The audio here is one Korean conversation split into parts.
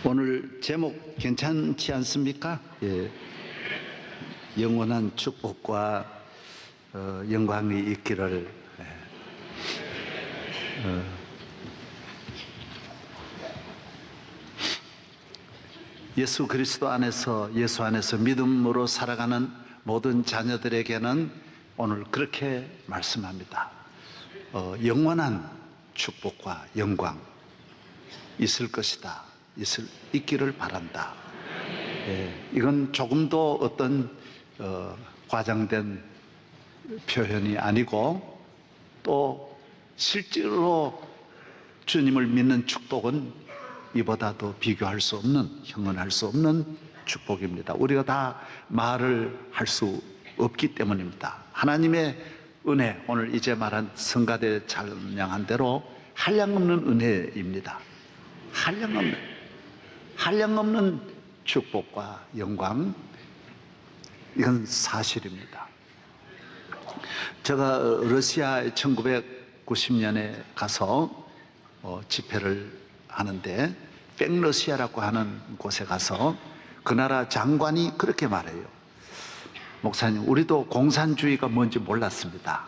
오늘 제목 괜찮지 않습니까? 예. 영원한 축복과 영광이 있기를. 예수 그리스도 안에서, 예수 안에서 믿음으로 살아가는 모든 자녀들에게는 오늘 그렇게 말씀합니다. 영원한 축복과 영광 있을 것이다. 있기를 바란다. 예, 이건 조금도 어떤 과장된 표현이 아니고, 또 실제로 주님을 믿는 축복은 이보다 더 비교할 수 없는, 형언할 수 없는 축복입니다. 우리가 다 말을 할 수 없기 때문입니다. 하나님의 은혜, 오늘 이제 말한 성가대 찬양한 대로 한량없는 은혜입니다. 한량없는 축복과 영광, 이건 사실입니다. 제가 러시아에 1990년에 가서 집회를 하는데, 백러시아라고 하는 곳에 가서 그 나라 장관이 그렇게 말해요. 목사님, 우리도 공산주의가 뭔지 몰랐습니다.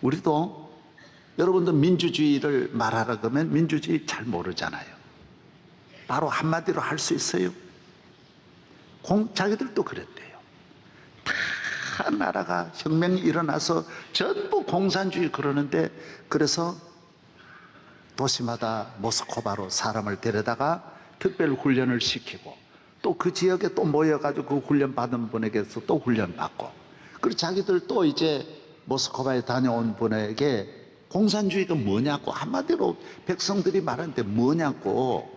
우리도, 여러분도 민주주의를 말하라 그러면 민주주의 잘 모르잖아요. 바로 한마디로 할 수 있어요. 자기들도 그랬대요. 다 나라가 혁명이 일어나서 전부 공산주의 그러는데, 그래서 도시마다 모스크바로 사람을 데려다가 특별 훈련을 시키고, 또 그 지역에 또 모여가지고 그 훈련 받은 분에게서 또 훈련 받고, 그리고 자기들 또 이제 모스크바에 다녀온 분에게 공산주의가 뭐냐고, 한마디로 백성들이 말하는데 뭐냐고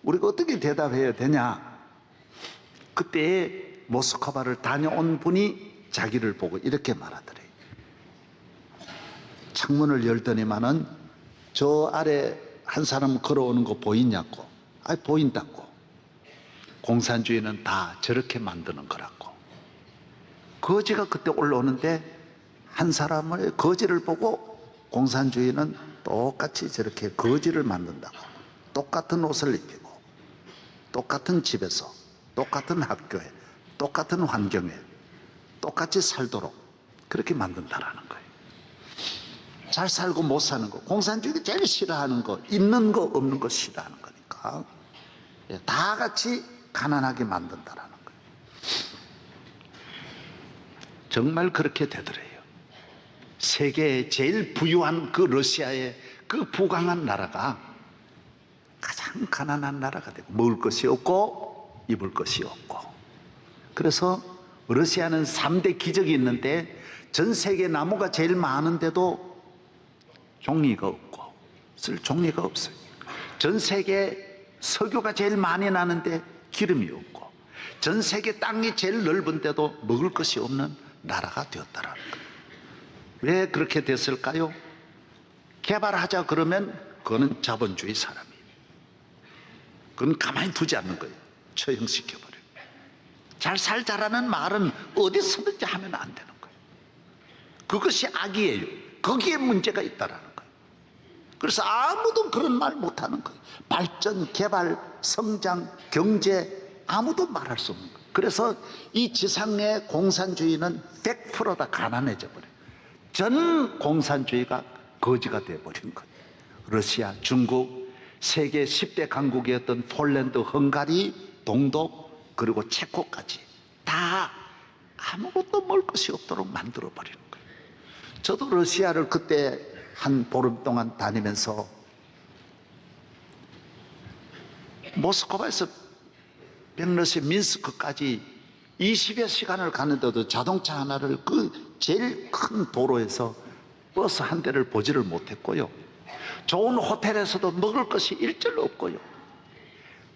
우리가 어떻게 대답해야 되냐. 그때 모스크바를 다녀온 분이 자기를 보고 이렇게 말하더래요. 창문을 열더니만은 저 아래 한 사람 걸어오는 거 보이냐고. 아니, 보인다고. 공산주의는 다 저렇게 만드는 거라고. 거지가 그때 올라오는데 한 사람의 거지를 보고 공산주의는 똑같이 저렇게 거지를 만든다고. 똑같은 옷을 입히고, 똑같은 집에서, 똑같은 학교에, 똑같은 환경에 똑같이 살도록 그렇게 만든다라는 거예요. 잘 살고 못 사는 거, 공산주의가 제일 싫어하는 거, 있는 거 없는 거 싫어하는 거니까 다 같이 가난하게 만든다라는 거예요. 정말 그렇게 되더래요. 세계에 제일 부유한 그 러시아의 그 부강한 나라가 가장 가난한 나라가 되고, 먹을 것이 없고 입을 것이 없고. 그래서 러시아는 3대 기적이 있는데, 전 세계 나무가 제일 많은데도 종이가 없고 쓸 종이가 없어요. 전 세계 석유가 제일 많이 나는데 기름이 없고, 전 세계 땅이 제일 넓은데도 먹을 것이 없는 나라가 되었다라는 거예요. 왜 그렇게 됐을까요? 개발하자 그러면 그거는 자본주의 사람이에요. 그건 가만히 두지 않는 거예요. 처형시켜버려요. 잘 살자라는 말은 어디서든지 하면 안 되는 거예요. 그것이 악이에요. 거기에 문제가 있다라는 거예요. 그래서 아무도 그런 말 못하는 거예요. 발전, 개발, 성장, 경제, 아무도 말할 수 없는 거예요. 그래서 이 지상의 공산주의는 100%다 가난해져 버려요. 전 공산주의가 거지가 되어버린 거예요. 러시아, 중국, 세계 10대 강국이었던 폴란드, 헝가리, 동독, 그리고 체코까지 다 아무것도 먹을 것이 없도록 만들어버리는 거예요. 저도 러시아를 그때 한 보름 동안 다니면서 모스크바에서 벨러시 민스크까지 20여 시간을 가는데도 자동차 하나를 그 제일 큰 도로에서 버스 한 대를 보지를 못했고요. 좋은 호텔에서도 먹을 것이 일절 없고요.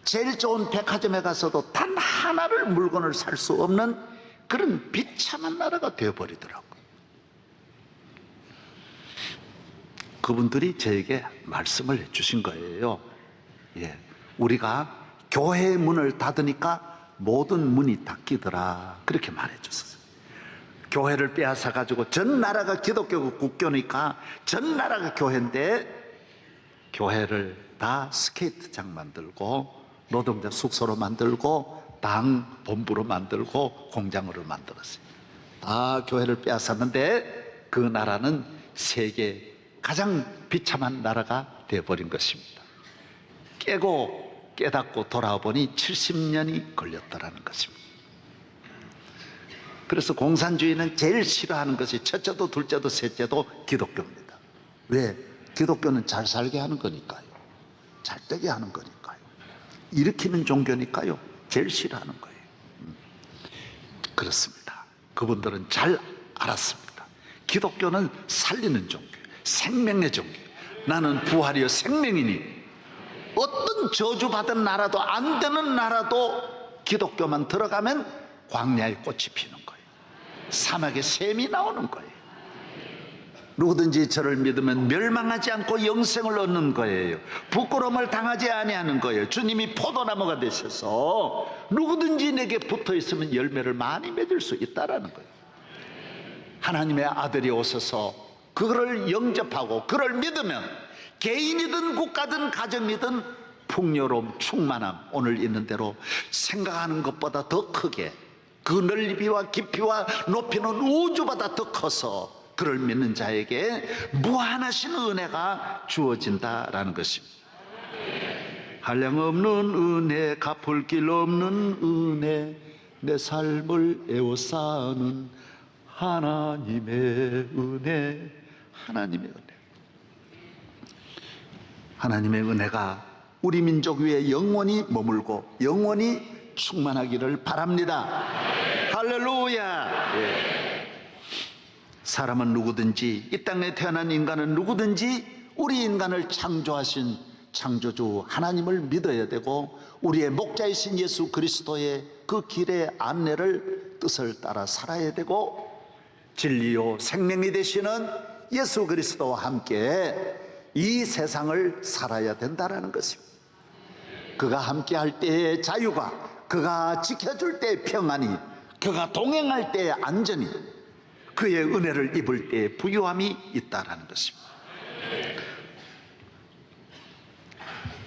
제일 좋은 백화점에 가서도 단 하나를 물건을 살 수 없는 그런 비참한 나라가 되어버리더라고요. 그분들이 저에게 말씀을 해주신 거예요. 예, 우리가 교회의 문을 닫으니까 모든 문이 닫히더라, 그렇게 말해줬어요. 교회를 빼앗아 가지고 전 나라가 기독교 국교니까 전 나라가 교회인데, 교회를 다 스케이트장 만들고 노동자 숙소로 만들고 당 본부로 만들고 공장으로 만들었어요. 다 교회를 빼앗았는데 그 나라는 세계 가장 비참한 나라가 되어버린 것입니다. 깨고 깨닫고 돌아와 보니 70년이 걸렸더라는 것입니다. 그래서 공산주의는 제일 싫어하는 것이 첫째도 둘째도 셋째도 기독교입니다. 왜? 기독교는 잘 살게 하는 거니까요. 잘 되게 하는 거니까요. 일으키는 종교니까요. 제일 싫어하는 거예요. 그렇습니다. 그분들은 잘 알았습니다. 기독교는 살리는 종교, 생명의 종교. 나는 부활이요 생명이니 어떤 저주받은 나라도 안 되는 나라도 기독교만 들어가면 광야에 꽃이 피는 거예요. 사막에 샘이 나오는 거예요. 누구든지 저를 믿으면 멸망하지 않고 영생을 얻는 거예요. 부끄러움을 당하지 아니하는 거예요. 주님이 포도나무가 되셔서 누구든지 내게 붙어 있으면 열매를 많이 맺을 수 있다라는 거예요. 하나님의 아들이 오셔서 그거를 영접하고 그를 믿으면 개인이든 국가든 가정이든 풍요로움, 충만함, 오늘 있는 대로 생각하는 것보다 더 크게 그 넓이와 깊이와 높이는 우주보다 더 커서 그를 믿는 자에게 무한하신 은혜가 주어진다라는 것입니다. 한량없는 은혜, 갚을 길 없는 은혜, 내 삶을 에워싸는 하나님의 은혜, 하나님의 은혜. 하나님의 은혜가 우리 민족 위에 영원히 머물고 영원히 충만하기를 바랍니다. 할렐루야. 예. 사람은 누구든지, 이 땅에 태어난 인간은 누구든지 우리 인간을 창조하신 창조주 하나님을 믿어야 되고 우리의 목자이신 예수 그리스도의 그 길의 안내를 뜻을 따라 살아야 되고 진리요 생명이 되시는 예수 그리스도와 함께 이 세상을 살아야 된다는 것입니다. 그가 함께 할 때의 자유가, 그가 지켜줄 때의 평안이, 그가 동행할 때의 안전이, 그의 은혜를 입을 때의 부유함이 있다는 것입니다.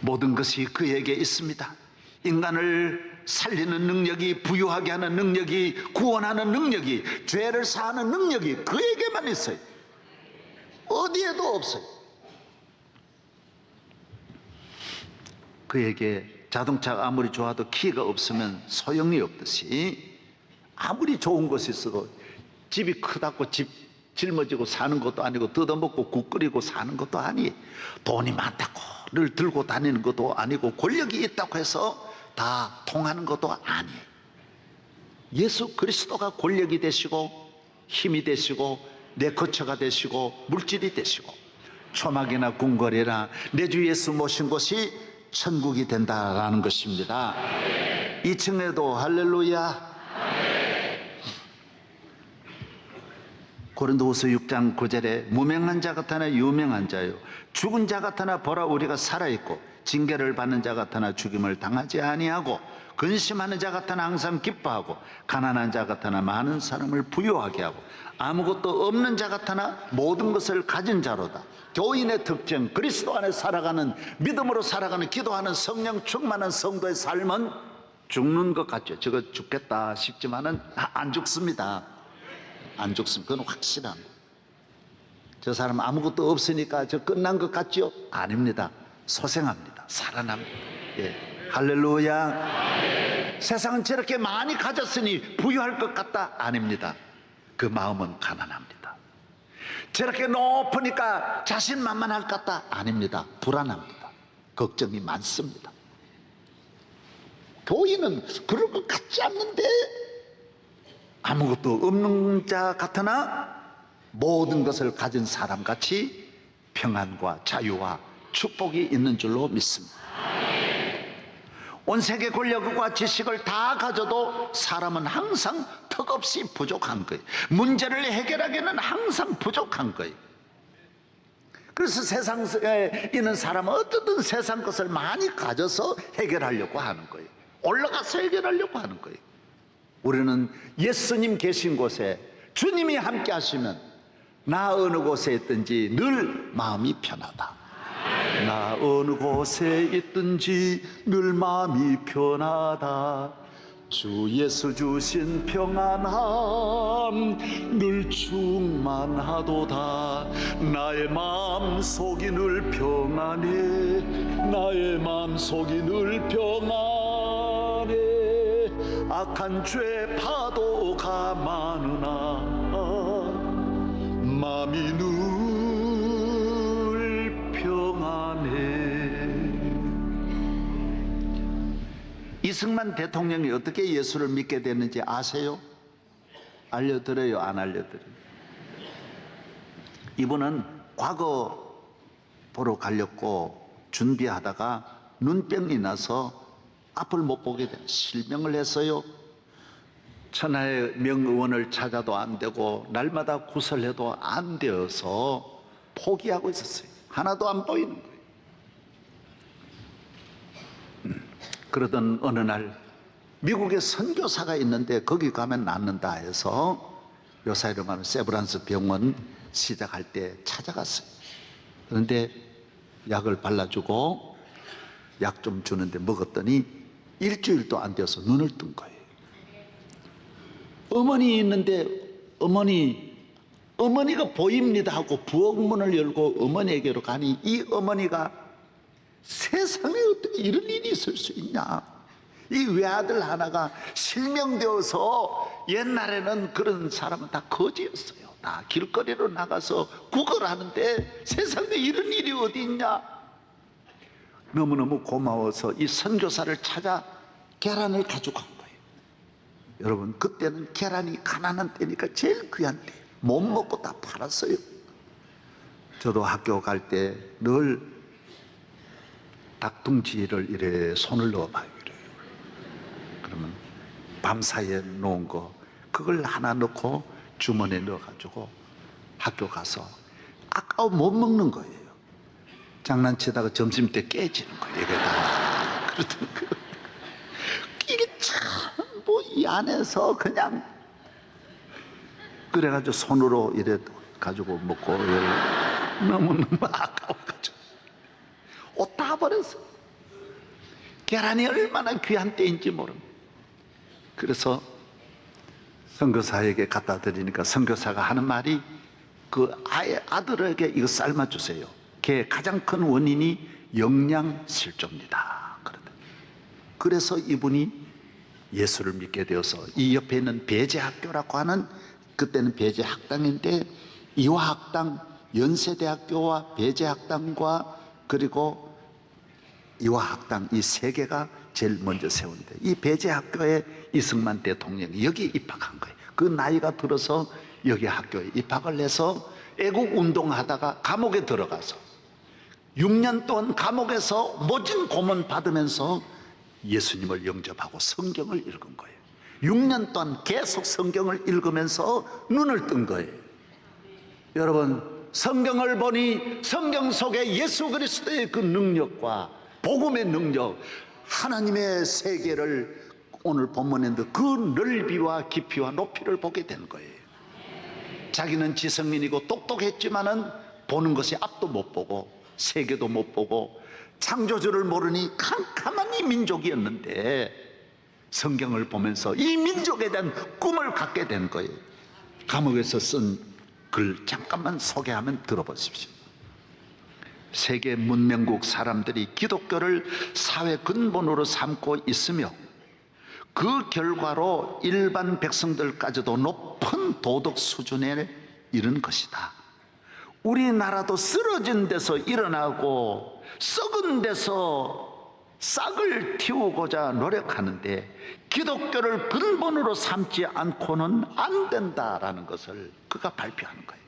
모든 것이 그에게 있습니다. 인간을 살리는 능력이, 부유하게 하는 능력이, 구원하는 능력이, 죄를 사하는 능력이 그에게만 있어요. 어디에도 없어요. 그에게 자동차가 아무리 좋아도 키가 없으면 소용이 없듯이 아무리 좋은 것이 있어도 집이 크다고 집 짊어지고 사는 것도 아니고 뜯어먹고 국 끓이고 사는 것도 아니에요. 돈이 많다고를 들고 다니는 것도 아니고 권력이 있다고 해서 다 통하는 것도 아니에요. 예수 그리스도가 권력이 되시고 힘이 되시고 내 거처가 되시고 물질이 되시고 초막이나 궁궐이나 내 주 예수 모신 곳이 천국이 된다라는 것입니다. 2층에도 할렐루야. 고린도후서 6장 9절에 무명한 자 같으나 유명한 자요 죽은 자 같으나 보라 우리가 살아있고 징계를 받는 자 같으나 죽임을 당하지 아니하고 근심하는 자 같으나 항상 기뻐하고 가난한 자 같으나 많은 사람을 부유하게 하고 아무것도 없는 자 같으나 모든 것을 가진 자로다. 교인의 특징, 그리스도 안에 살아가는, 믿음으로 살아가는, 기도하는 성령 충만한 성도의 삶은 죽는 것 같죠. 저거 죽겠다 싶지만은 안 죽습니다. 안 죽습니다. 그건 확실한 거예요. 저 사람 아무것도 없으니까 저 끝난 것 같죠? 아닙니다. 소생합니다. 살아납니다. 예. 할렐루야. 세상은 저렇게 많이 가졌으니 부유할 것 같다? 아닙니다. 그 마음은 가난합니다. 저렇게 높으니까 자신만만할 것 같다? 아닙니다. 불안합니다. 걱정이 많습니다. 교인은 그럴 것 같지 않는데 아무것도 없는 자 같으나 모든 것을 가진 사람같이 평안과 자유와 축복이 있는 줄로 믿습니다. 온 세계 권력과 지식을 다 가져도 사람은 항상 턱없이 부족한 거예요. 문제를 해결하기에는 항상 부족한 거예요. 그래서 세상에 있는 사람은 어떻든 세상 것을 많이 가져서 해결하려고 하는 거예요. 올라가서 해결하려고 하는 거예요. 우리는 예수님 계신 곳에 주님이 함께 하시면 나 어느 곳에 있든지 늘 마음이 편하다. 나 어느 곳에 있든지 늘 마음이 편하다. 주 예수 주신 평안함 늘 충만하도다. 나의 마음속이 늘 평안해. 나의 마음속이 늘 평안해. 악한 죄 파도가 많으나 마음이 늘 평안해. 이승만 대통령이 어떻게 예수를 믿게 됐는지 아세요? 알려드려요? 안 알려드려요? 이분은 과거 보러 가려고 준비하다가 눈병이 나서 앞을 못 보게 돼 실명을 했어요. 천하의 명의원을 찾아도 안 되고 날마다 구설해도 안 되어서 포기하고 있었어요. 하나도 안 보이는 거예요. 그러던 어느 날 미국에 선교사가 있는데 거기 가면 낫는다 해서 요사 이름하는 세브란스 병원 시작할 때 찾아갔어요. 그런데 약을 발라주고 약 좀 주는데 먹었더니 일주일도 안 되어서 눈을 뜬 거예요. 어머니 있는데 어머니가 보입니다 하고 부엌문을 열고 어머니에게로 가니 이 어머니가 세상에 어떻게 이런 일이 있을 수 있냐. 이 외아들 하나가 실명되어서 옛날에는 그런 사람은 다 거지였어요. 다 길거리로 나가서 구걸하는데 세상에 이런 일이 어디 있냐. 너무너무 고마워서 이 선교사를 찾아 계란을 가져간 거예요. 여러분 그때는 계란이 가난한 때니까 제일 귀한 때 못 먹고 다 팔았어요. 저도 학교 갈 때 늘 닭둥지를 이래 손을 넣어봐요. 이래요. 그러면 밤사이에 놓은 거 그걸 하나 넣고 주머니에 넣어가지고 학교 가서 아까워 못 먹는 거예요. 장난치다가 점심 때 깨지는 거예요. 이게 다 그러던 거. 이게 참 뭐 이 안에서 그냥 그래가지고 손으로 이래 가지고 먹고 너무너무 아까워가지고 옷 다 버렸어. 계란이 얼마나 귀한 때인지 모릅니다. 그래서 선교사에게 갖다 드리니까 선교사가 하는 말이 그 아들에게 이거 삶아주세요. 걔 가장 큰 원인이 영양실조입니다. 그래서 이분이 예수를 믿게 되어서 이 옆에 있는 배제학교라고 하는 그때는 배제학당인데 이화학당, 연세대학교와 배제학당과 그리고 이화학당 이 세 개가 제일 먼저 세운데 이 배제학교에 이승만 대통령이 여기 입학한 거예요. 그 나이가 들어서 여기 학교에 입학을 해서 애국운동하다가 감옥에 들어가서 6년 동안 감옥에서 모진 고문 받으면서 예수님을 영접하고 성경을 읽은 거예요. 6년 동안 계속 성경을 읽으면서 눈을 뜬 거예요. 여러분 성경을 보니 성경 속에 예수 그리스도의 그 능력과 복음의 능력, 하나님의 세계를 오늘 본문에 그 넓이와 깊이와 높이를 보게 된 거예요. 자기는 지성인이고 똑똑했지만은 보는 것이 앞도 못 보고 세계도 못 보고 창조주를 모르니 캄캄한 이 민족이었는데 성경을 보면서 이 민족에 대한 꿈을 갖게 된 거예요. 감옥에서 쓴 글 잠깐만 소개하면 들어보십시오. 세계 문명국 사람들이 기독교를 사회 근본으로 삼고 있으며 그 결과로 일반 백성들까지도 높은 도덕 수준에 이른 것이다. 우리나라도 쓰러진 데서 일어나고 썩은 데서 싹을 틔우고자 노력하는데 기독교를 근본으로 삼지 않고는 안 된다라는 것을 그가 발표하는 거예요.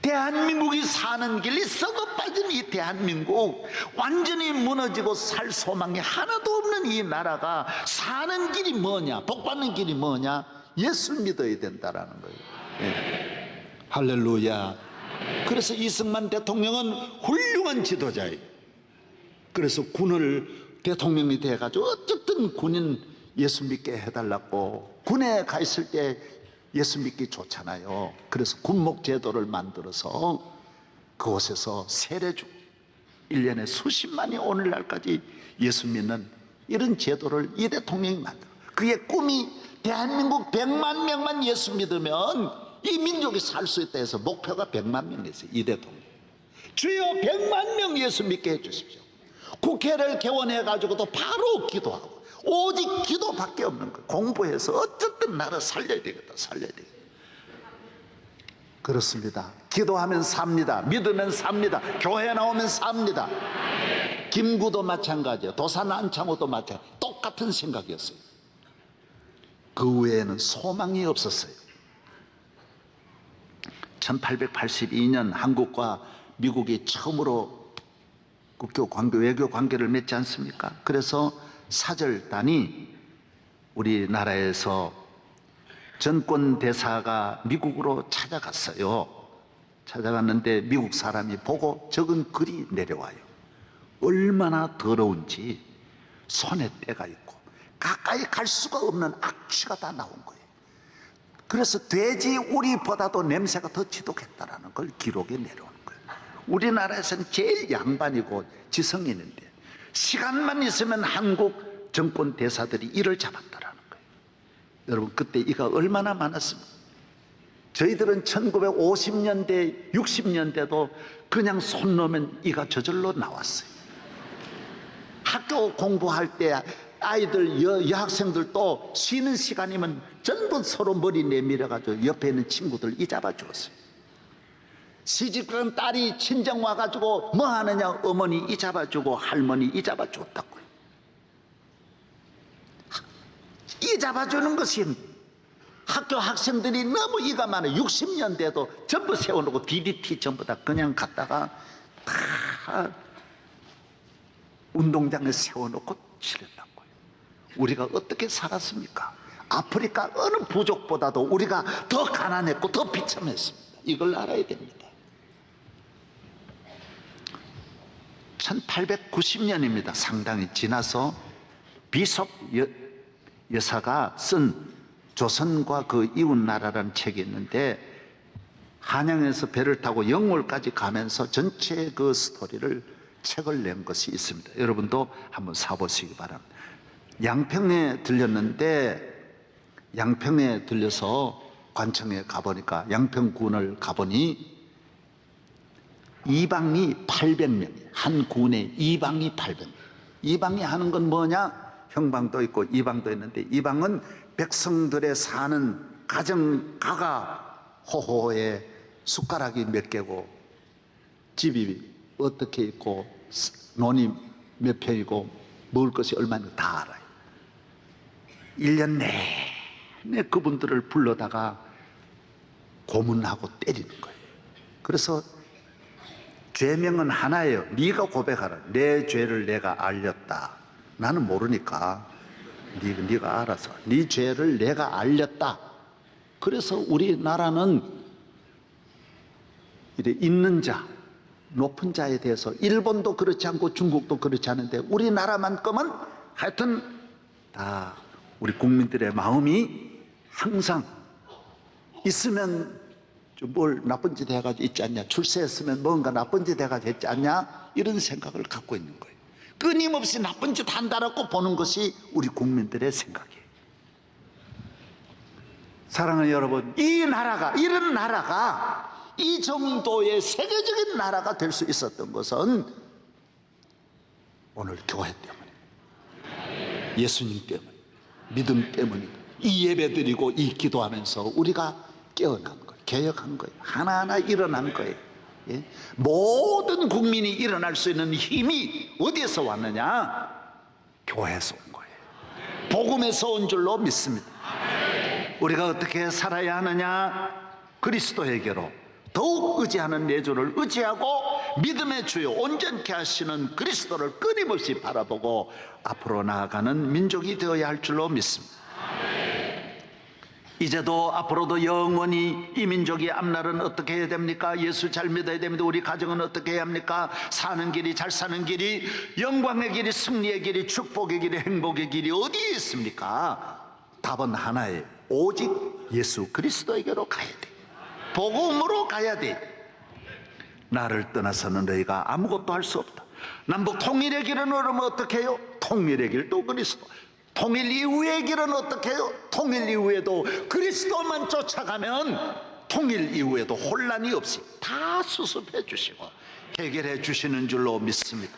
대한민국이 사는 길이 썩어 빠진 이 대한민국, 완전히 무너지고 살 소망이 하나도 없는 이 나라가 사는 길이 뭐냐, 복받는 길이 뭐냐, 예수 믿어야 된다라는 거예요. 네. 할렐루야. 그래서 이승만 대통령은 훌륭한 지도자예요. 그래서 군을 대통령이 돼가지고 어쨌든 군인 예수 믿게 해달라고, 군에 가 있을 때 예수 믿기 좋잖아요. 그래서 군목 제도를 만들어서 그곳에서 세례 주고 1년에 수십만이 오늘날까지 예수 믿는 이런 제도를 이 대통령이 만들어. 그의 꿈이 대한민국 100만 명만 예수 믿으면 이 민족이 살 수 있다 해서 목표가 100만 명이었어요. 이 대통령. 주여 100만 명 예수 믿게 해주십시오. 국회를 개원해가지고도 바로 기도하고 오직 기도밖에 없는 거예요. 공부해서 어쨌든 나를 살려야 되겠다, 살려야 되겠다. 그렇습니다. 기도하면 삽니다. 믿으면 삽니다. 교회 나오면 삽니다. 김구도 마찬가지예요. 도산 안창호도 마찬가지예요. 똑같은 생각이었어요. 그 외에는 소망이 없었어요. 1882년 한국과 미국이 처음으로 국교 관계, 외교 관계를 맺지 않습니까? 그래서 사절단이 우리나라에서 전권 대사가 미국으로 찾아갔어요. 찾아갔는데 미국 사람이 보고 적은 글이 내려와요. 얼마나 더러운지 손에 때가 있고 가까이 갈 수가 없는 악취가 다 나온 거예요. 그래서 돼지 우리보다도 냄새가 더 지독했다라는 걸 기록에 내려오는 거예요. 우리나라에서는 제일 양반이고 지성인인데 시간만 있으면 한국 정권 대사들이 이를 잡았다라는 거예요. 여러분 그때 이가 얼마나 많았습니까? 저희들은 1950년대 60년대도 그냥 손 놓으면 이가 저절로 나왔어요. 학교 공부할 때 아이들 여학생들도 쉬는 시간이면 전부 서로 머리 내밀어가지고 옆에 있는 친구들 이 잡아주었어요. 시집간 딸이 친정 와가지고 뭐 하느냐, 어머니 이 잡아주고 할머니 이 잡아줬다고요. 이 잡아주는 것이 학교 학생들이 너무 이가 많아요. 60년대도 전부 세워놓고 DDT 전부 다 그냥 갔다가 다 운동장에 세워놓고 치렀다고요. 우리가 어떻게 살았습니까? 아프리카 어느 부족보다도 우리가 더 가난했고 더 비참했습니다. 이걸 알아야 됩니다. 1890년입니다. 상당히 지나서 비숍 여사가 쓴 조선과 그 이웃나라라는 책이 있는데 한양에서 배를 타고 영월까지 가면서 전체 그 스토리를 책을 낸 것이 있습니다. 여러분도 한번 사보시기 바랍니다. 양평에 들렸는데 양평에 들려서 관청에 가보니까 양평군을 가보니 이방이 800명, 한 군에 이방이 800명. 이방이 하는 건 뭐냐? 형방도 있고 이방도 있는데 이방은 백성들의 사는 가정 가가 호호에 숟가락이 몇 개고 집이 어떻게 있고 논이 몇 평이고 먹을 것이 얼마인지 다 알아요. 1년 내내 그분들을 불러다가 고문하고 때리는 거예요. 그래서 죄명은 하나예요. 네가 고백하라. 내 죄를 내가 알렸다. 나는 모르니까 네가 알아서 네 죄를 내가 알렸다. 그래서 우리나라는 이래 있는 자, 높은 자에 대해서 일본도 그렇지 않고 중국도 그렇지 않은데 우리나라만큼은 하여튼 다 우리 국민들의 마음이 항상 있으면 좀 뭘 나쁜 짓 해가지고 있지 않냐, 출세했으면 뭔가 나쁜 짓 해가지고 했지 않냐, 이런 생각을 갖고 있는 거예요. 끊임없이 나쁜 짓 한다라고 보는 것이 우리 국민들의 생각이에요. 사랑하는 여러분, 이 나라가, 이런 나라가 이 정도의 세계적인 나라가 될 수 있었던 것은 오늘 교회 때문에, 예수님 때문에, 믿음 때문에 이 예배 드리고 이 기도하면서 우리가 깨어난 거예요. 개혁한 거예요. 하나하나 일어난 거예요. 예? 모든 국민이 일어날 수 있는 힘이 어디에서 왔느냐? 교회에서 온 거예요. 복음에서 온 줄로 믿습니다. 우리가 어떻게 살아야 하느냐? 그리스도에게로 더욱 의지하는 내주를 의지하고 믿음의 주요 온전케 하시는 그리스도를 끊임없이 바라보고 앞으로 나아가는 민족이 되어야 할 줄로 믿습니다. 이제도 앞으로도 영원히 이 민족이 앞날은 어떻게 해야 됩니까? 예수 잘 믿어야 됩니다. 우리 가정은 어떻게 해야 합니까? 사는 길이, 잘 사는 길이, 영광의 길이, 승리의 길이, 축복의 길이, 행복의 길이 어디에 있습니까? 답은 하나예요. 오직 예수 그리스도에게로 가야 돼. 복음으로 가야 돼. 나를 떠나서는 너희가 아무것도 할 수 없다. 남북 통일의 길은 오르면 어떻게 해요? 통일의 길도 그리스도. 통일 이후의 길은 어떻게 해요? 통일 이후에도 그리스도만 쫓아가면 통일 이후에도 혼란이 없이 다 수습해 주시고 해결해 주시는 줄로 믿습니다.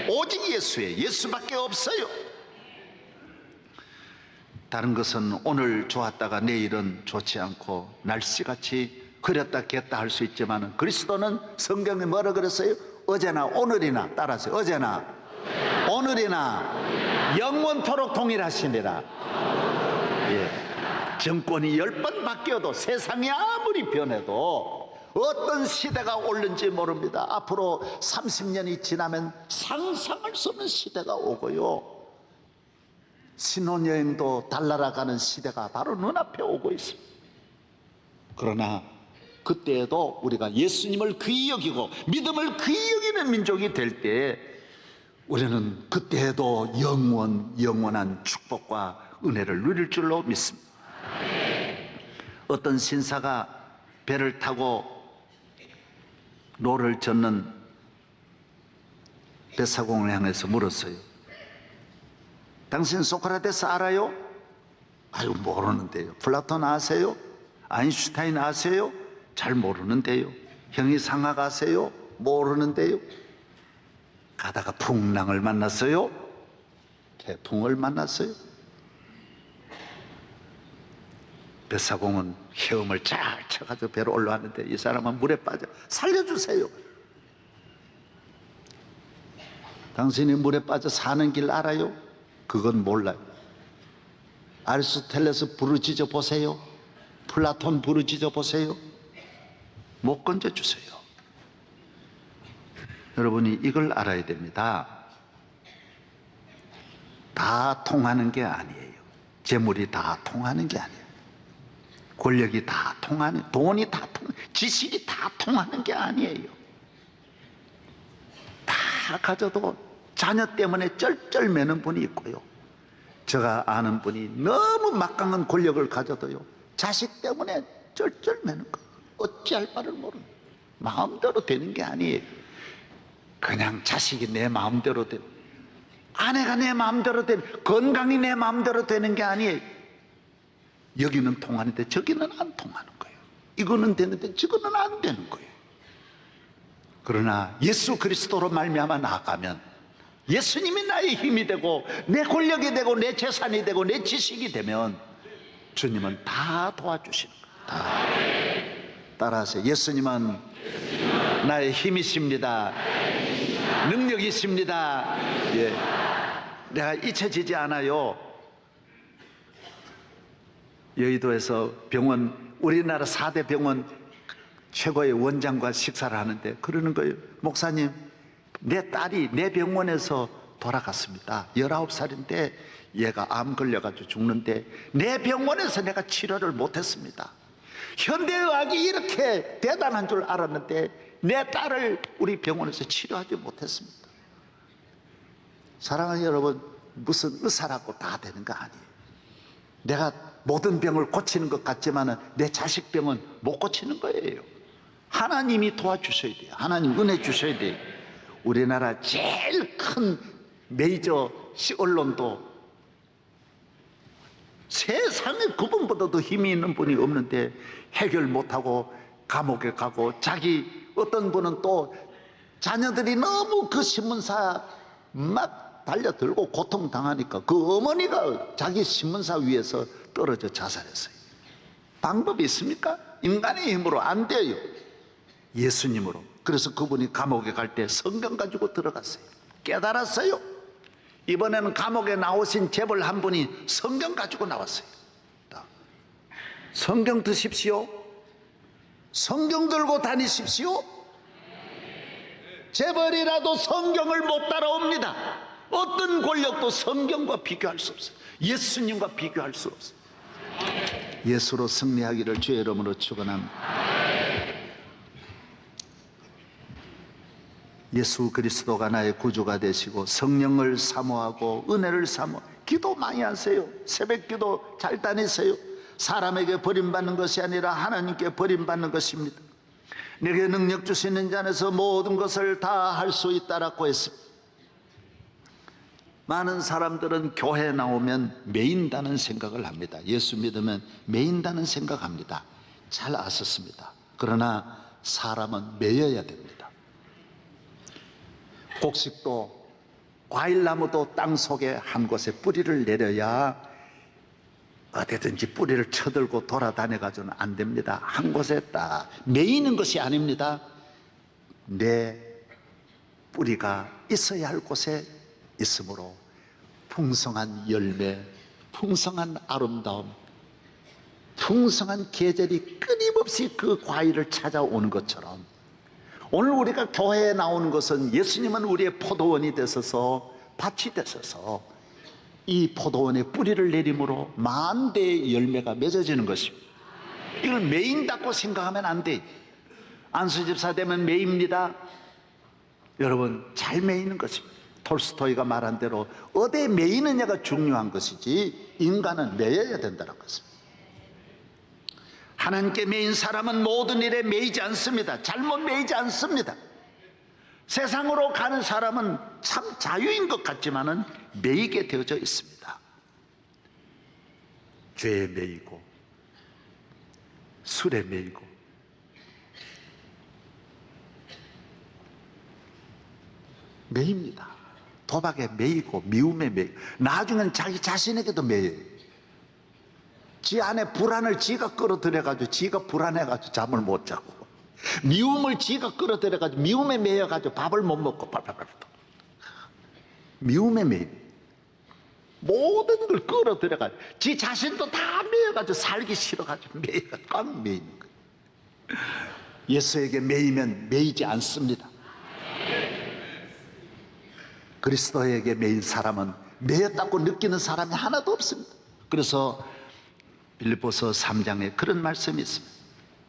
오직 예수밖에 없어요. 다른 것은 오늘 좋았다가 내일은 좋지 않고 날씨같이 그렸다 겠다 할 수 있지만 그리스도는 성경에 뭐라 그랬어요? 어제나 오늘이나, 따라서 어제나 오늘이나 영원토록 동일하시니라. 예. 정권이 10번 바뀌어도, 세상이 아무리 변해도 어떤 시대가 올는지 모릅니다. 앞으로 30년이 지나면 상상할 수 없는 시대가 오고요, 신혼여행도 달나라 가는 시대가 바로 눈앞에 오고 있습니다. 그러나 그때에도 우리가 예수님을 귀히 여기고 믿음을 귀히 여기는 민족이 될 때 우리는 그때에도 영원한 축복과 은혜를 누릴 줄로 믿습니다. 어떤 신사가 배를 타고 노를 젓는 벳사공을 향해서 물었어요. 당신 소크라테스 알아요? 아유, 모르는데요. 플라톤 아세요? 아인슈타인 아세요? 잘 모르는데요. 형이상학 아세요? 모르는데요. 가다가 풍랑을 만났어요? 태풍을 만났어요? 벳사공은 헤엄을 잘 쳐가지고 배로 올라왔는데 이 사람은 물에 빠져. 살려주세요. 당신이 물에 빠져 사는 길 알아요? 그건 몰라요. 아리스토텔레스 부르짖어 보세요. 플라톤 부르짖어 보세요. 못 건져주세요. 여러분이 이걸 알아야 됩니다. 다 통하는 게 아니에요. 재물이 다 통하는 게 아니에요. 권력이 다 통하는, 돈이 다 지식이 다 통하는 게 아니에요. 다 가져도 자녀 때문에 쩔쩔매는 분이 있고요, 제가 아는 분이 너무 막강한 권력을 가져도요 자식 때문에 쩔쩔매는 거예요. 어찌할 바를 모르는, 마음대로 되는 게 아니에요. 그냥 자식이 내 마음대로 되는, 아내가 내 마음대로 되는, 건강이 내 마음대로 되는 게 아니에요. 여기는 통하는데 저기는 안 통하는 거예요. 이거는 되는데 저거는 안 되는 거예요. 그러나 예수 그리스도로 말미암아 나아가면 예수님이 나의 힘이 되고 내 권력이 되고 내 재산이 되고 내 지식이 되면 주님은 다 도와주시는 거예요. 다. 따라하세요. 예수님은 나의 힘이십니다. 능력이십니다. 예. 내가 잊혀지지 않아요. 여의도에서 병원, 우리나라 4대 병원 최고의 원장과 식사를 하는데 그러는 거예요. 목사님, 내 딸이 내 병원에서 돌아갔습니다. 19살인데 얘가 암 걸려가지고 죽는데 내 병원에서 내가 치료를 못했습니다. 현대의학이 이렇게 대단한 줄 알았는데 내 딸을 우리 병원에서 치료하지 못했습니다. 사랑하는 여러분, 무슨 의사라고 다 되는 거 아니에요. 내가 모든 병을 고치는 것 같지만 내 자식 병은 못 고치는 거예요. 하나님이 도와주셔야 돼요. 하나님 은혜 주셔야 돼요. 우리나라 제일 큰 메이저 언론도 세상에 그분보다도 힘이 있는 분이 없는데 해결 못하고 감옥에 가고, 자기 어떤 분은 또 자녀들이 너무 그 신문사 막 달려들고 고통당하니까 그 어머니가 자기 신문사 위에서 떨어져 자살했어요. 방법이 있습니까? 인간의 힘으로 안 돼요. 예수님으로. 그래서 그분이 감옥에 갈 때 성경 가지고 들어갔어요. 깨달았어요. 이번에는 감옥에 나오신 재벌 한 분이 성경 가지고 나왔어요. 성경 드십시오. 성경 들고 다니십시오. 재벌이라도 성경을 못 따라옵니다. 어떤 권력도 성경과 비교할 수 없어요. 예수님과 비교할 수 없어요. 예수로 승리하기를 주의 이름으로 축원합니다. 예수 그리스도가 나의 구주가 되시고 성령을 사모하고 은혜를 사모, 기도 많이 하세요. 새벽 기도 잘 다니세요. 사람에게 버림받는 것이 아니라 하나님께 버림받는 것입니다. 내게 능력 주시는 자 안에서 모든 것을 다 할 수 있다라고 했습니다. 많은 사람들은 교회에 나오면 매인다는 생각을 합니다. 예수 믿으면 매인다는 생각합니다. 잘 아셨습니다. 그러나 사람은 매여야 됩니다. 곡식도 과일나무도 땅 속에 한 곳에 뿌리를 내려야 어디든지 뿌리를 쳐들고 돌아다녀가지고는 안 됩니다. 한 곳에 딱 매이는 것이 아닙니다. 내 뿌리가 있어야 할 곳에 있으므로 풍성한 열매, 풍성한 아름다움, 풍성한 계절이 끊임없이 그 과일을 찾아오는 것처럼 오늘 우리가 교회에 나오는 것은 예수님은 우리의 포도원이 되셔서 밭이 되셔서 이 포도원에 뿌리를 내림으로 만대의 열매가 맺어지는 것입니다. 이걸 매인다고 생각하면 안 돼. 안수집사 되면 매입니다. 여러분, 잘 매이는 것입니다. 톨스토이가 말한 대로 어디에 매이느냐가 중요한 것이지 인간은 매여야 된다는 것입니다. 하나님께 매인 사람은 모든 일에 매이지 않습니다. 잘못 매이지 않습니다. 세상으로 가는 사람은 참 자유인 것 같지만은 매이게 되어져 있습니다. 죄에 매이고 술에 매이고 매입니다. 도박에 매이고 미움에 매이고 나중엔 자기 자신에게도 매여요. 지 안에 불안을 지가 끌어들여가지고 지가 불안해가지고 잠을 못 자고 미움을 지가 끌어들여가지고 미움에 매여가지고 밥을 못 먹고 미움에 매입 모든 걸 끌어들여가지고 지 자신도 다 매여가지고 살기 싫어가지고 매여가지고 꽉 매이는 거예요. 예수에게 매이면 매이지 않습니다. 그리스도에게 매인 사람은 매였다고 느끼는 사람이 하나도 없습니다. 그래서 빌립보서 3장에 그런 말씀이 있습니다.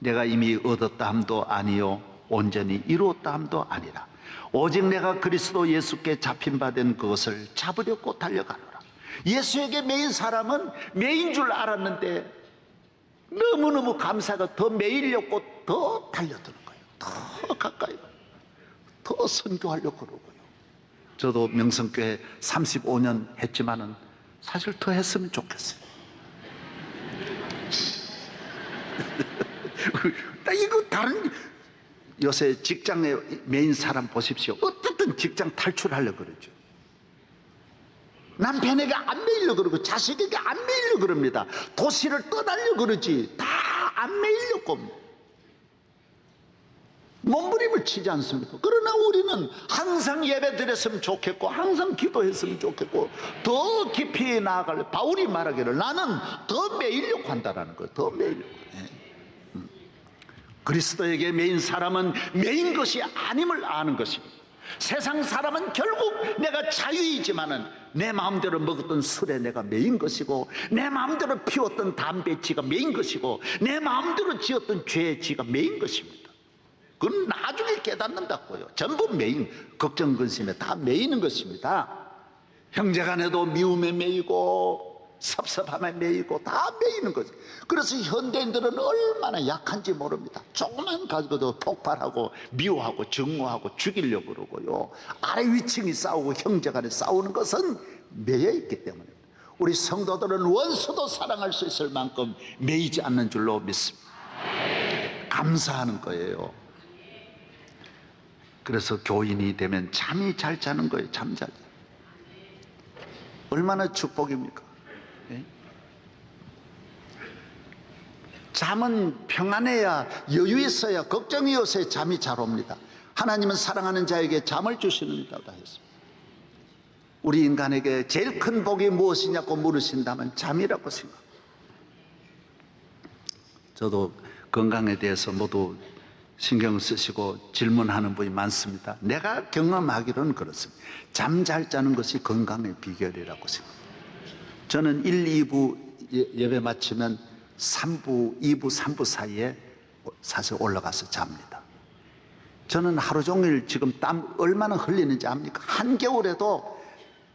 내가 이미 얻었다 함도 아니요 온전히 이루었다 함도 아니라 오직 내가 그리스도 예수께 잡힌 바 된 그것을 잡으려고 달려가노라. 예수에게 매인 사람은 매인 줄 알았는데 너무너무 감사가 더 매이려고 더 달려드는 거예요. 더 가까이 더 선교하려고 그러고요. 저도 명성교회 35년 했지만은 사실 더 했으면 좋겠어요. 나 이거 다른 요새 직장에 매인 사람 보십시오. 어떻든 직장 탈출하려고 그러죠. 남편에게 안 매이려고 그러고 자식에게 안 매이려고 그럽니다. 도시를 떠나려고 그러지 다 안 매이려고 몸부림을 치지 않습니까? 그러나 우리는 항상 예배 드렸으면 좋겠고 항상 기도했으면 좋겠고 더 깊이 나아갈 바울이 말하기를 나는 더 매이려고 한다라는 거예요. 더 매이려고. 그리스도에게 매인 사람은 매인 것이 아님을 아는 것입니다. 세상 사람은 결국 내가 자유이지만은 내 마음대로 먹었던 술에 내가 매인 것이고 내 마음대로 피웠던 담배에 지가 매인 것이고 내 마음대로 지었던 죄에 지가 매인 것입니다. 그건 나중에 깨닫는다고요. 전부 매인, 걱정 근심에 다 매이는 것입니다. 형제간에도 미움에 매이고 섭섭함에 매이고 다 매이는 거죠. 그래서 현대인들은 얼마나 약한지 모릅니다. 조금만 가지고도 폭발하고 미워하고 증오하고 죽이려고 그러고요. 아래 위층이 싸우고 형제간에 싸우는 것은 매여있기 때문에 우리 성도들은 원수도 사랑할 수 있을 만큼 매이지 않는 줄로 믿습니다. 감사하는 거예요. 그래서 교인이 되면 잠이 잘 자는 거예요. 잠 잘 자. 얼마나 축복입니까? 잠은 평안해야 여유 있어야 걱정이 없어야 잠이 잘 옵니다. 하나님은 사랑하는 자에게 잠을 주시는다고 했습니다. 우리 인간에게 제일 큰 복이 무엇이냐고 물으신다면 잠이라고 생각합니다. 저도 건강에 대해서 모두 신경 쓰시고 질문하는 분이 많습니다. 내가 경험하기로는 그렇습니다. 잠 잘 자는 것이 건강의 비결이라고 생각합니다. 저는 1, 2부 예배 마치면 3부, 2부, 3부 사이에 사실 올라가서 잡니다. 저는 하루 종일 지금 땀 얼마나 흘리는지 압니까? 한겨울에도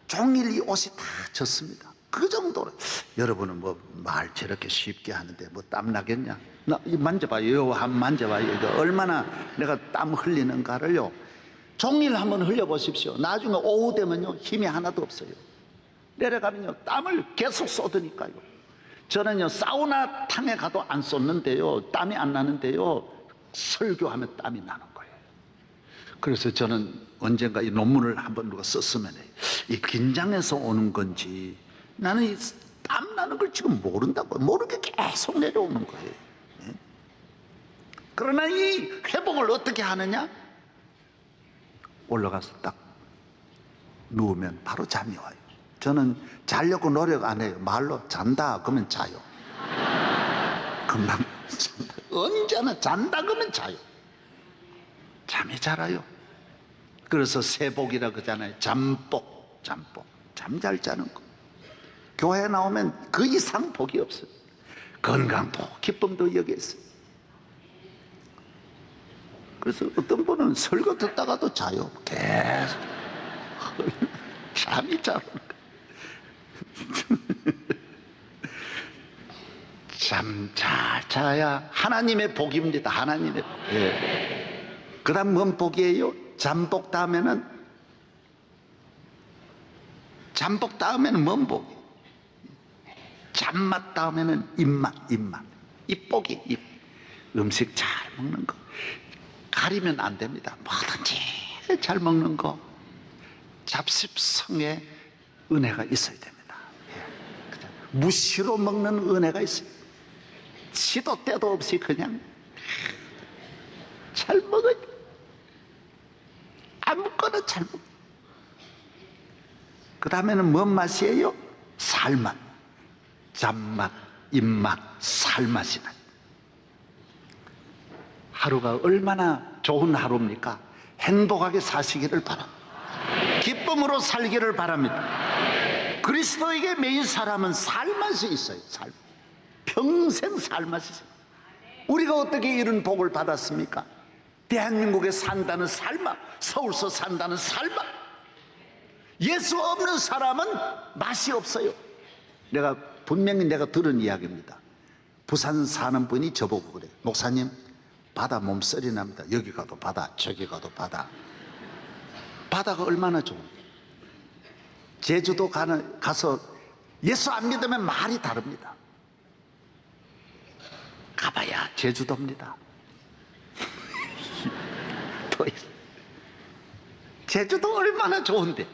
종일 이 옷이 다 젖습니다. 그 정도로. 여러분은 뭐 말 저렇게 쉽게 하는데 뭐 땀 나겠냐? 나 만져봐요. 한번 만져봐요. 이거 얼마나 내가 땀 흘리는가를요. 종일 한번 흘려보십시오. 나중에 오후 되면요 힘이 하나도 없어요. 내려가면요 땀을 계속 쏟으니까요. 저는요 사우나 탕에 가도 안 쏟는데요 땀이 안 나는데요 설교하면 땀이 나는 거예요. 그래서 저는 언젠가 이 논문을 한번 누가 썼으면 이 긴장해서 오는 건지 나는 이 땀 나는 걸 지금 모른다고, 모르게 계속 내려오는 거예요. 그러나 이 회복을 어떻게 하느냐? 올라가서 딱 누우면 바로 잠이 와요. 저는 자려고 노력 안 해요. 말로 잔다 그러면 자요. 금방 잔다. 언제나 잔다 그러면 자요. 잠이 잘 와요. 그래서 세복이라 그러잖아요. 잠복, 잠복. 잠 잘 자는 거. 교회 나오면 그 이상 복이 없어요. 건강도 기쁨도 여기 있어요. 그래서 어떤 분은 설교 듣다가도 자요. 계속 잠이 잘 오는 거예요. 잠 잘 자야 하나님의 복입니다. 하나님의 복. 예. 그 다음 뭔 복이에요? 잠복 다음에는 뭔 복이에요? 잠맛 다음에는 입맛. 이 복이 음식 잘 먹는 거. 가리면 안 됩니다. 뭐든지 잘 먹는 거. 잡십성의 은혜가 있어야 됩니다. 예. 무시로 먹는 은혜가 있어요. 시도 때도 없이 그냥 잘 먹어요. 아무거나 잘 먹어요. 그 다음에는 뭔 맛이에요? 살맛. 잠맛, 입맛, 살맛이 나요. 하루가 얼마나 좋은 하루입니까? 행복하게 사시기를 바랍니다. 기쁨으로 살기를 바랍니다. 그리스도에게 매인 사람은 살맛이 있어요. 평생 살맛이 있어요. 우리가 어떻게 이런 복을 받았습니까? 대한민국에 산다는 살맛, 서울서 산다는 살맛. 예수 없는 사람은 맛이 없어요. 분명히 내가 들은 이야기입니다. 부산 사는 분이 저보고 그래요. 목사님, 바다 몸서리 납니다. 여기 가도 바다, 저기 가도 바다. 바다가 얼마나 좋은데. 제주도 가서 예수 안 믿으면 말이 다릅니다. 가봐야 제주도입니다. 제주도 얼마나 좋은데.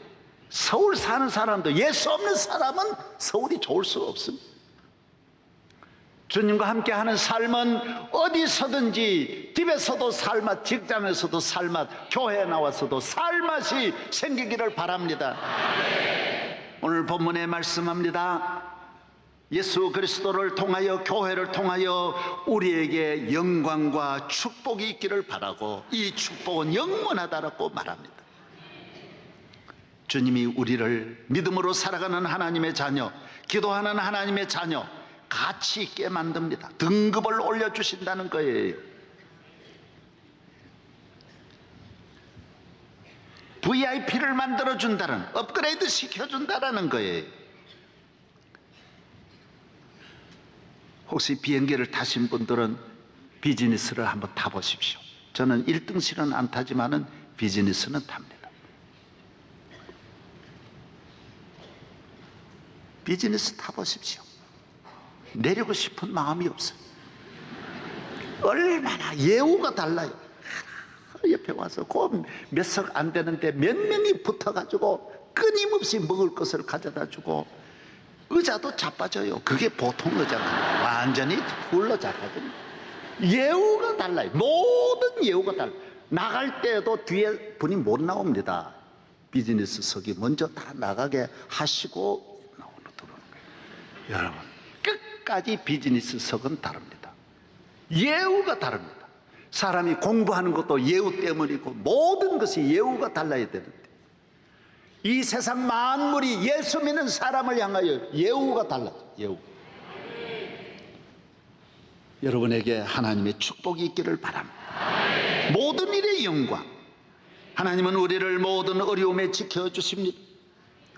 서울 사는 사람도, 예수 없는 사람은 서울이 좋을 수가 없습니다. 주님과 함께 하는 삶은 어디서든지, 집에서도 살맛, 직장에서도 살맛, 교회에 나와서도 살맛이 생기기를 바랍니다. 오늘 본문에 말씀합니다. 예수 그리스도를 통하여, 교회를 통하여 우리에게 영광과 축복이 있기를 바라고, 이 축복은 영원하다라고 말합니다. 주님이 우리를 믿음으로 살아가는 하나님의 자녀, 기도하는 하나님의 자녀 가치 있게 만듭니다. 등급을 올려주신다는 거예요. VIP를 만들어준다는, 업그레이드 시켜준다는 거예요. 혹시 비행기를 타신 분들은 비즈니스를 한번 타보십시오. 저는 1등실은 안 타지만은 비즈니스는 탑니다. 비즈니스 타보십시오. 내리고 싶은 마음이 없어요. 얼마나 예우가 달라요. 옆에 와서 몇 석 안 되는데 몇 명이 붙어가지고 끊임없이 먹을 것을 가져다 주고, 의자도 자빠져요. 그게 보통 의자가 아니에요. 완전히 풀로 자빠집니다. 예우가 달라요. 모든 예우가 달라요. 나갈 때도 뒤에 분이 못 나옵니다. 비즈니스석이 먼저 다 나가게 하시고 여러분, 끝까지 비즈니스석은 다릅니다. 예우가 다릅니다. 사람이 공부하는 것도 예우 때문이고, 모든 것이 예우가 달라야 되는데, 이 세상 만물이 예수 믿는 사람을 향하여 예우가 달라요. 예우. 여러분에게 하나님의 축복이 있기를 바랍니다. 모든 일의 영광. 하나님은 우리를 모든 어려움에 지켜주십니다.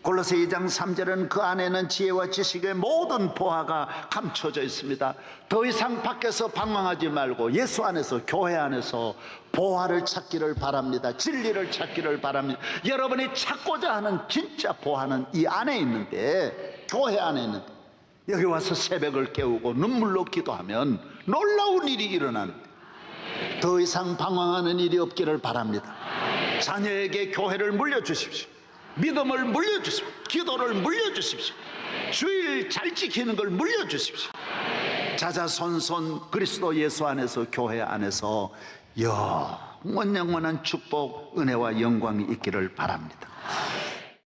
골로새 2장 3절은 그 안에는 지혜와 지식의 모든 보화가 감춰져 있습니다. 더 이상 밖에서 방황하지 말고 예수 안에서, 교회 안에서 보화를 찾기를 바랍니다. 진리를 찾기를 바랍니다. 여러분이 찾고자 하는 진짜 보화는 이 안에 있는데, 교회 안에 있는데, 여기 와서 새벽을 깨우고 눈물로 기도하면 놀라운 일이 일어나는데, 더 이상 방황하는 일이 없기를 바랍니다. 자녀에게 교회를 물려주십시오. 믿음을 물려주십시오. 기도를 물려주십시오. 주일 잘 지키는 걸 물려주십시오. 자자손손 그리스도 예수 안에서, 교회 안에서 영원한 축복, 은혜와 영광이 있기를 바랍니다.